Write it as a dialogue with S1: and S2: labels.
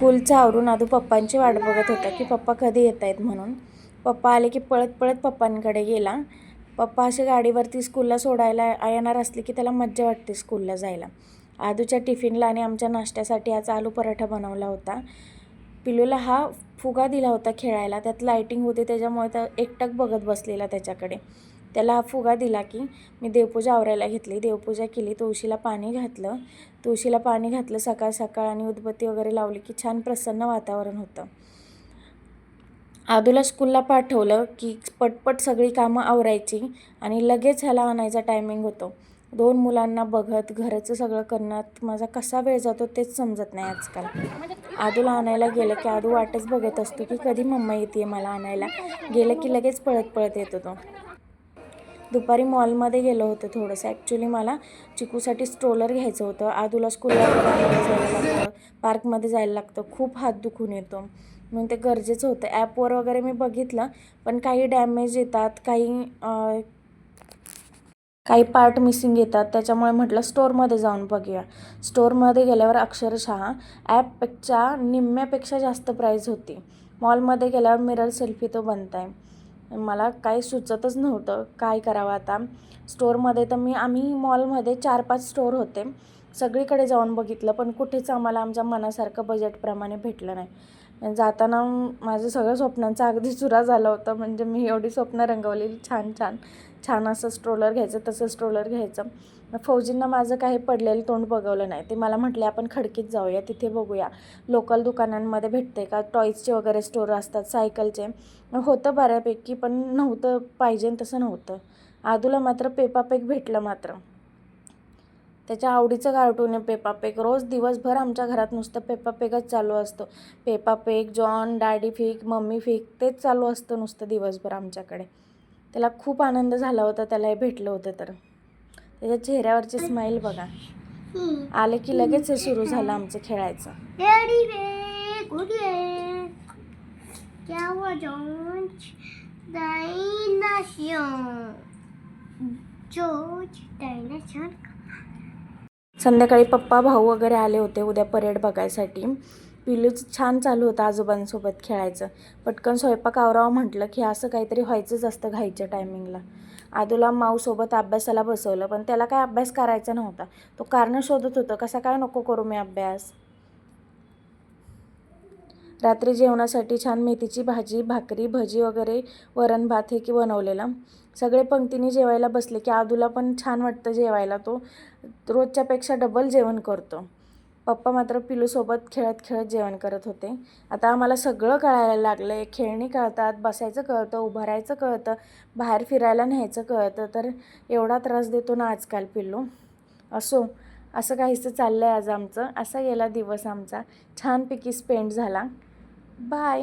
S1: स्कूलचं आवरून आदू पप्पांची वाट बघत होता की पप्पा कधी येत आहेत म्हणून. पप्पा आले की पळत पळत पप्पांकडे गेला. पप्पा असे गाडीवरती स्कूलला सोडायला येणार असले की त्याला मज्जा वाटते स्कूलला जायला. आदूच्या टिफिनला आणि आमच्या नाश्त्यासाठी आज आलू पराठा बनवला होता. पिलूला हा फुगा दिला होता खेळायला, त्यात लायटिंग होते त्याच्यामुळे तर एकटक बघत बसलेला त्याच्याकडे. त्याला हा फुगा दिला की मी देवपूजा आवरायला घेतली, देवपूजा केली, तुळशीला पाणी घातलं सकाळ सकाळ आणि उदबत्ती वगैरे लावली की छान प्रसन्न वातावरण होतं. आदूला स्कूलला पाठवलं की पटपट सगळी कामं आवरायची आणि लगेच ह्याला आणायचा टायमिंग होतो. 2 मुलांना बघत घराचं सगळं करण्यात माझा कसा वेळ जातो तेच समजत नाही आजकाल. आदूला आणायला गेलं की आदू वाटच बघत असतो की कधी मम्मा येते मला आणायला. गेलं की लगेच पळत पळत येतो तो. दुपारी मॉलमध्ये गेलो होतो थोडंसं. ॲक्च्युली मला चिकूसाठी स्ट्रोलर घ्यायचं होतं. आदूला स्कूलला आणायला जायला लागतं, पार्कमध्ये जायला लागतं, खूप हात दुखून येतो म्हणून ते गरजेचं होतं. ॲपवर वगैरे मी बघितलं पण काही डॅमेज येतात, काही पार्ट मिसिंग येतात, त्याच्यामुळे म्हटलं स्टोअरमध्ये जाऊन बघूया. स्टोअरमध्ये गेल्यावर अक्षरशः ॲपपेक्षा निम्म्यापेक्षा जास्त प्राईज होती. मॉलमध्ये गेल्यावर मिरर सेल्फी तो बनताय. मला काही सुचतच नव्हतं काय करावं आता. स्टोअरमध्ये तर आम्ही मॉलमध्ये 4-5 स्टोअर होते, सगळीकडे जाऊन बघितलं पण कुठेच आम्हाला आमच्या मनासारखं बजेटप्रमाणे भेटलं नाही. जाताना माझं सगळं स्वप्नांचा अगदी चुरा झाला होता. म्हणजे मी एवढी स्वप्न रंगवलेली छान असं स्ट्रोलर घ्यायचं, तसं स्ट्रोलर घ्यायचं. फौजींना माझं काही पडलेलं तोंड बघवलं नाही. ते मला म्हटले आपण खडकीत जाऊया, तिथे बघूया लोकल दुकानांमध्ये भेटते का, टॉईजचे वगैरे स्टोअर असतात, सायकलचे. होतं बऱ्यापैकी पण नव्हतं पाहिजे तसं नव्हतं. आदूला मात्र पेपा पिग भेटलं मात्र. त्याच्या आवडीचं कार्टून आहे पेपा पिग. रोज दिवसभर आमच्या घरात नुसतं पेपा पिगच चालू असतं. Peppa pig, John, daddy fig, mummy fig तेच चालू असतं नुसतं दिवसभर आमच्याकडे. त्याला खूप आनंद झाला होता त्याला हे भेटलं होतं तर. त्याच्या चेहऱ्यावरची स्माईल बघा. आले की लगेच हे सुरू झालं आमचं खेळायचं. संध्याकाळी पप्पा भाऊ वगैरे आले होते उद्या परेड बघायसाठी. पिलूच छान चालू होतं आजोबांसोबत खेळायचं. पटकन स्वयंपाक आवरावं म्हटलं की असं काहीतरी व्हायचंच असतं घाईच्या टायमिंगला. आदूला माऊसोबत अभ्यासाला बसवलं पण त्याला काय अभ्यास करायचा नव्हता. तो कारणं शोधत होतं कसा काय नको करू मी अभ्यास. रात्री जेवणासाठी छान मेथीची भाजी, भाकरी, भजी वगैरे, वरण भात हे की बनवलेलं. सगळे पंक्तीने जेवायला बसले की आदूला पण छान वाटतं जेवायला. तो रोजच्यापेक्षा डबल जेवण करतो. पप्पा मात्र पिलूसोबत खेळत खेळत जेवण करत होते. आता आम्हाला सगळं कळायला लागलं आहे. खेळणी कळतात, बसायचं कळतं, उभं राहायचं कळतं, बाहेर फिरायला न्यायचं कळतं. तर एवढा त्रास देतो ना आजकाल पिल्लू. असं काहीसं चाललं आहे आज आमचं. असा गेला दिवस आमचा. छानपैकी स्पेंड झाला. बाय.